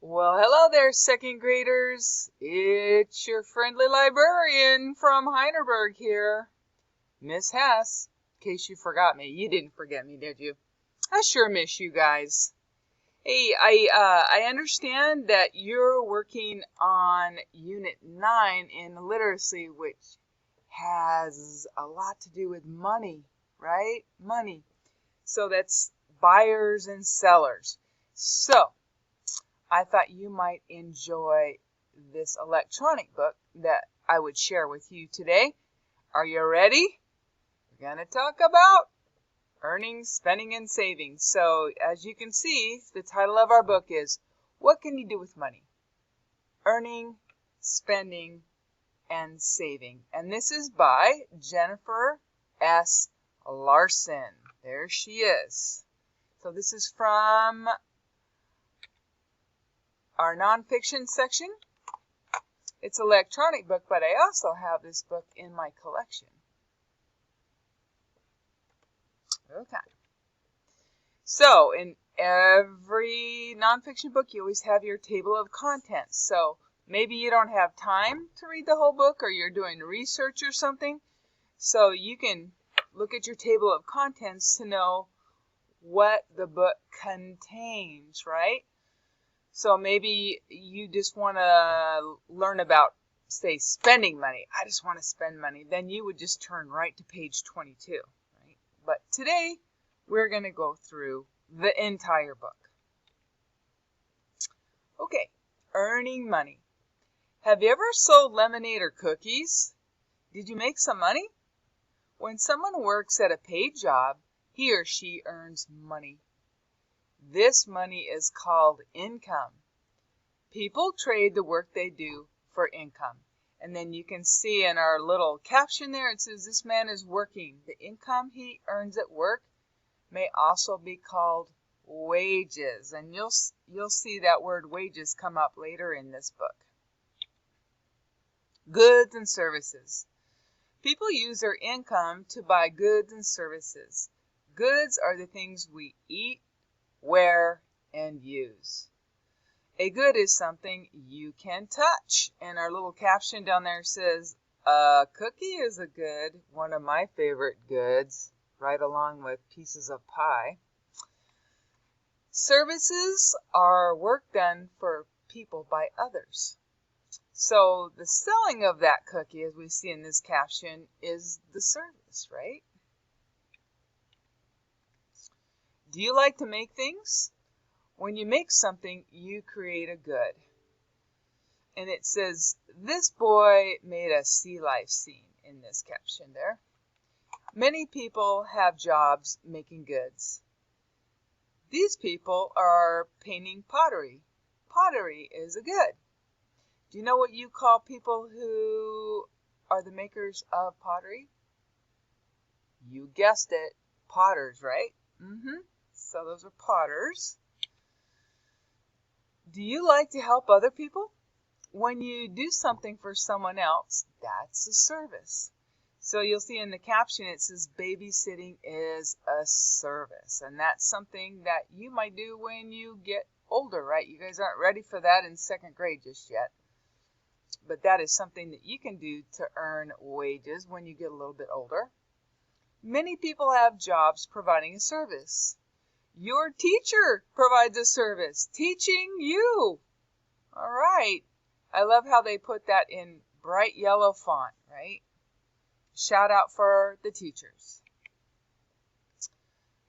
Well, hello there, second graders. It's your friendly librarian from Heidelberg here, Miss Hess. In case you forgot me. You didn't forget me, did you? I sure miss you guys. Hey, I understand that you're working on Unit 9 in literacy, which has a lot to do with money, right? Money. So that's buyers and sellers. So I thought you might enjoy this electronic book that I would share with you today. Are you ready? We're going to talk about earning, spending, and saving. So as you can see, the title of our book is What Can You Do with Money? Earning, Spending, and Saving. And this is by Jennifer S. Larson. There she is. So this is from our nonfiction section. It's an electronic book, but I also have this book in my collection. Okay. So in every nonfiction book, you always have your table of contents. So maybe you don't have time to read the whole book, or you're doing research or something. So you can look at your table of contents to know what the book contains, right? So maybe you just want to learn about, say, spending money. I just want to spend money. Then you would just turn right to page 22. Right? But today, we're going to go through the entire book. Okay, earning money. Have you ever sold lemonade or cookies? Did you make some money? When someone works at a paid job, he or she earns money. This money is called income. People trade the work they do for income. And then you can see in our little caption there, it says this man is working. The income he earns at work may also be called wages. And you'll see that word wages come up later in this book. Goods and services. People use their income to buy goods and services. Goods are the things we eat, wear, and use. A good is something you can touch. And our little caption down there says, a cookie is a good, one of my favorite goods, right along with pieces of pie. Services are work done for people by others. So the selling of that cookie, as we see in this caption, is the service, right? Do you like to make things? When you make something, you create a good. And it says, this boy made a sea life scene in this caption there. Many people have jobs making goods. These people are painting pottery. Pottery is a good. Do you know what you call people who are the makers of pottery? You guessed it, potters, right? So those are potters. Do you like to help other people? When you do something for someone else, that's a service. So you'll see in the caption it says babysitting is a service. And that's something that you might do when you get older, right? You guys aren't ready for that in second grade just yet. But that is something that you can do to earn wages when you get a little bit older. Many people have jobs providing a service. Your teacher provides a service, teaching you. All right. I love how they put that in bright yellow font, right? Shout out for the teachers.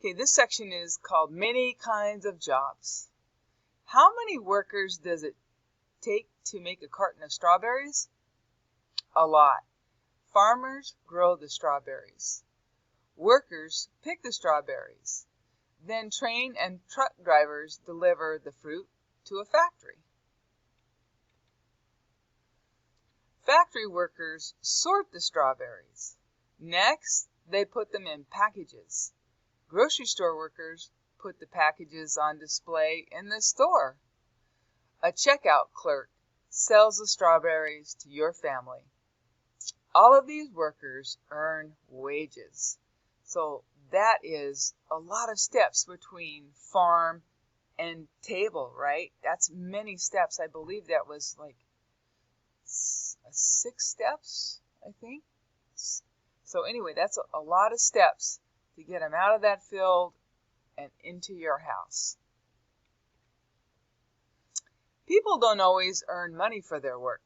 Okay, this section is called Many Kinds of Jobs. How many workers does it take to make a carton of strawberries? A lot. Farmers grow the strawberries. Workers pick the strawberries. Then train and truck drivers deliver the fruit to a factory. Factory workers sort the strawberries. Next, they put them in packages. Grocery store workers put the packages on display in the store. A checkout clerk sells the strawberries to your family. All of these workers earn wages. So that is a lot of steps between farm and table, right? That's many steps. I believe that was like 6 steps, I think. So anyway, that's a lot of steps to get them out of that field and into your house. People don't always earn money for their work.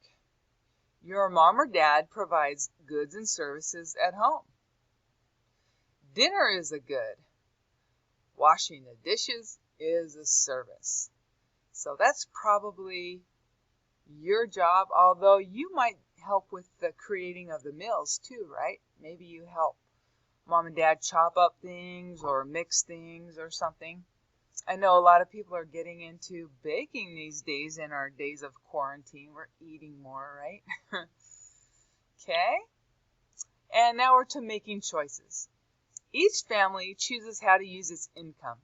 Your mom or dad provides goods and services at home. Dinner is a good. Washing the dishes is a service. So that's probably your job, although you might help with the creating of the meals too, right? Maybe you help mom and dad chop up things or mix things or something. I know a lot of people are getting into baking these days in our days of quarantine. We're eating more, right? Okay. And now we're to making choices. Each family chooses how to use its income.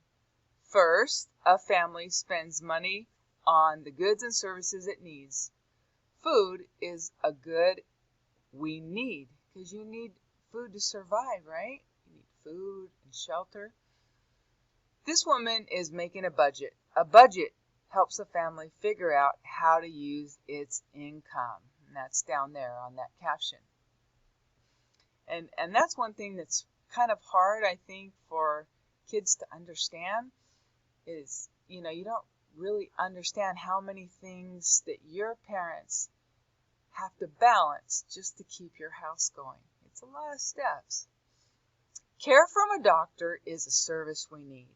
First, a family spends money on the goods and services it needs. Food is a good we need, because you need food to survive, right? You need food and shelter. This woman is making a budget. A budget helps a family figure out how to use its income. And that's down there on that caption. And that's one thing that's kind of hard, I think, for kids to understand is, you don't really understand how many things that your parents have to balance just to keep your house going. It's a lot of steps. Care from a doctor is a service we need.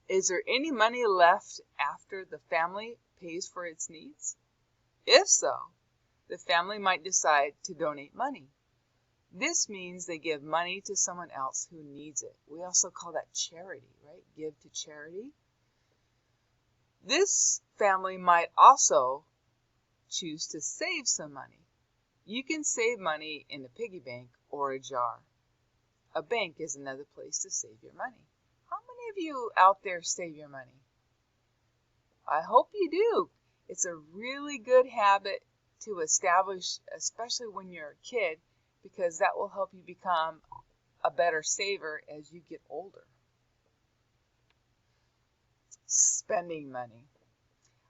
Is there any money left after the family pays for its needs? If so, the family might decide to donate money. This means they give money to someone else who needs it. We also call that charity, right? Give to charity. This family might also choose to save some money. You can save money in a piggy bank or a jar. A bank is another place to save your money. How many of you out there save your money? I hope you do. It's a really good habit to establish, especially when you're a kid, because that will help you become a better saver as you get older. Spending money.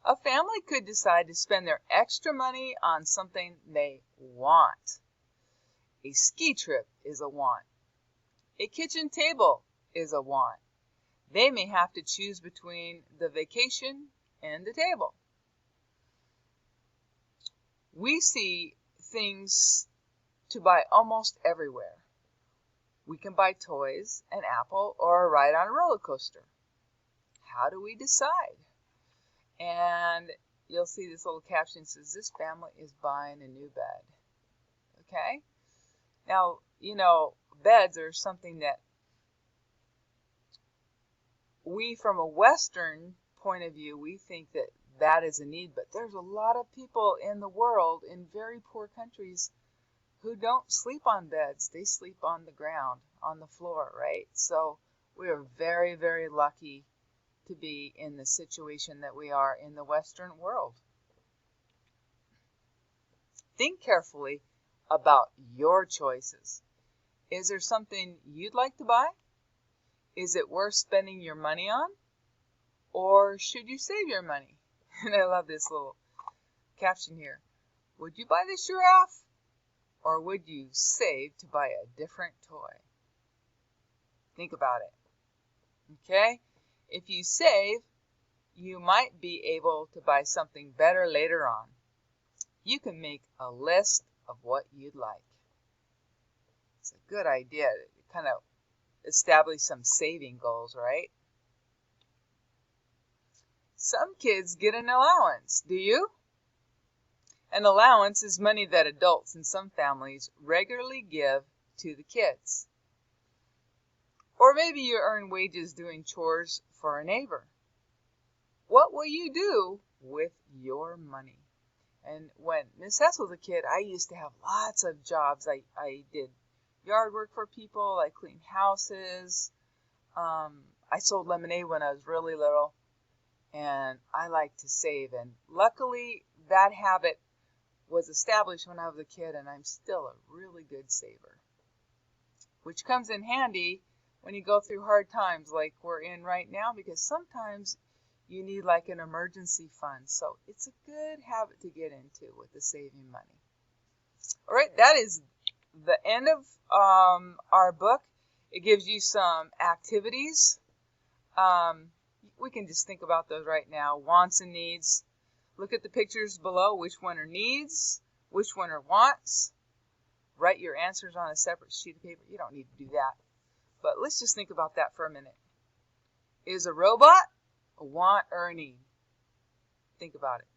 A family could decide to spend their extra money on something they want. A ski trip is a want. A kitchen table is a want. They may have to choose between the vacation and the table. We see things to buy almost everywhere. We can buy toys, an apple, or a ride on a roller coaster. How do we decide? And you'll see this little caption says, this family is buying a new bed. Okay? Now, beds are something that we, from a Western point of view, we think that that is a need, but there's a lot of people in the world, in very poor countries, who don't sleep on beds. They sleep on the ground, on the floor, right? So we are very, very lucky to be in the situation that we are in the Western world. Think carefully about your choices. Is there something you'd like to buy? Is it worth spending your money on? Or should you save your money? And I love this little caption here. Would you buy this giraffe? Or would you save to buy a different toy? Think about it. Okay? If you save, you might be able to buy something better later on. You can make a list of what you'd like. It's a good idea to kind of establish some saving goals, right? Some kids get an allowance. Do you? An allowance is money that adults in some families regularly give to the kids. Or maybe you earn wages doing chores for a neighbor. What will you do with your money? And when Miss Hess was a kid, I used to have lots of jobs. I did yard work for people. I cleaned houses. I sold lemonade when I was really little. And I like to save. And luckily, that habit was established when I was a kid, and I'm still a really good saver. Which comes in handy when you go through hard times like we're in right now, because sometimes you need like an emergency fund. So it's a good habit to get into with the saving money. All right, that is the end of our book. It gives you some activities. We can just think about those right now. Wants and needs. Look at the pictures below. Which one are needs? Which one are wants? Write your answers on a separate sheet of paper. You don't need to do that. But let's just think about that for a minute. Is a robot a want or a need? Think about it.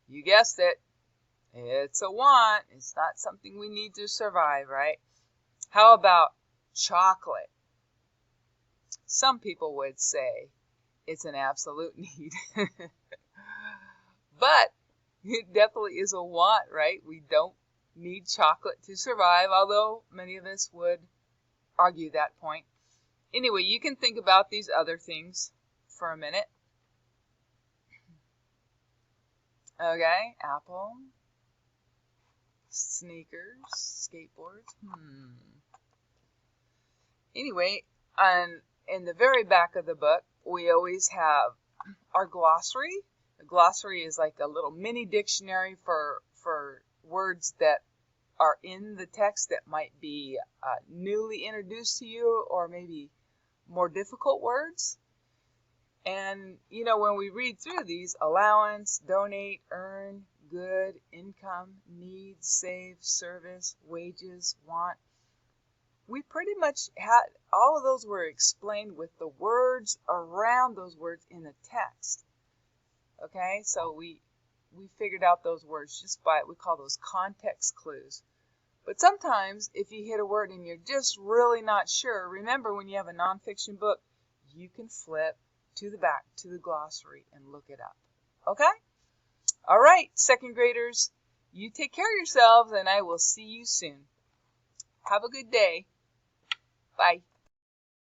You guessed it. It's a want. It's not something we need to survive, right? How about chocolate? Some people would say it's an absolute need. But it definitely is a want, right? We don't need chocolate to survive, although many of us would argue that point. Anyway, you can think about these other things for a minute. Okay, apple, sneakers, skateboards. Anyway, in the very back of the book, we always have our glossary. The glossary is like a little mini dictionary for words that are in the text that might be newly introduced to you, or maybe more difficult words. And, you know, when we read through these, allowance, donate, earn, good, income, need, save, service, wages, want, we pretty much had, all of those were explained with the words around those words in the text. Okay, so we figured out those words just by, we call those context clues. But sometimes if you hit a word and you're just really not sure, remember when you have a nonfiction book, you can flip to the back, to the glossary, and look it up. Okay? All right, second graders, you take care of yourselves, and I will see you soon. Have a good day. Bye.